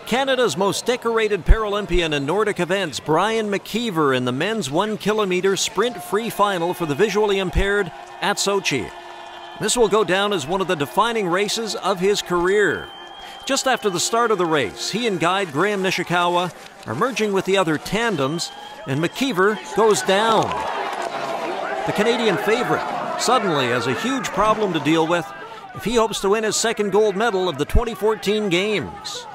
Canada's most decorated Paralympian in Nordic events, Graham McKeever, in the men's 1 kilometer sprint free final for the visually impaired at Sochi. This will go down as one of the defining races of his career. Just after the start of the race, he and guide Graham Nishikawa are merging with the other tandems, and McKeever goes down. The Canadian favorite suddenly has a huge problem to deal with if he hopes to win his second gold medal of the 2014 Games.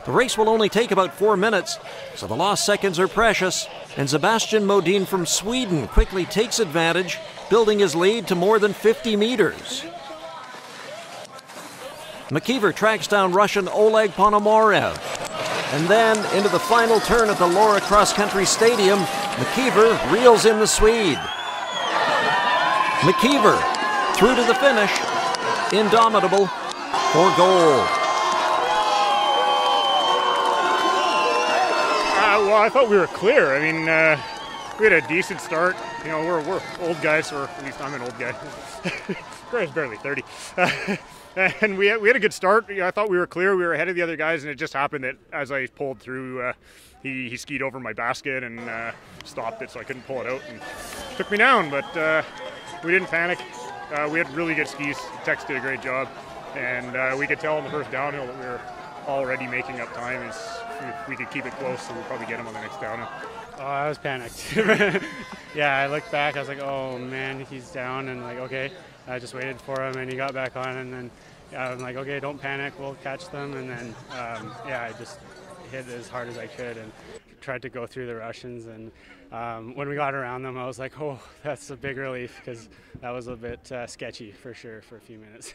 The race will only take about 4 minutes, so the lost seconds are precious, and Sebastian Modin from Sweden quickly takes advantage, building his lead to more than 50 meters. McKeever tracks down Russian Oleg Ponomarev, and then into the final turn at the Lora Cross Country Stadium, McKeever reels in the Swede. McKeever through to the finish, indomitable for gold. Well, I thought we were clear. I mean, we had a decent start. You know, we're old guys, or at least I'm an old guy. Graham's barely 30. And we had a good start. I thought we were clear. We were ahead of the other guys, and it just happened that as I pulled through, he skied over my basket and stopped it, so I couldn't pull it out and took me down. But we didn't panic. We had really good skis. Tex did a great job, and we could tell in the first downhill that we were already making up time. If we could keep it close, so we'll probably get him on the next downhill. Oh, I was panicked. Yeah, I looked back, I was like, oh man, he's down, and like, okay. I just waited for him, and he got back on, and then I'm like, okay, don't panic, we'll catch them. And then, yeah, I just hit as hard as I could and tried to go through the Russians. And when we got around them, I was like, oh, that's a big relief, because that was a bit sketchy for sure for a few minutes.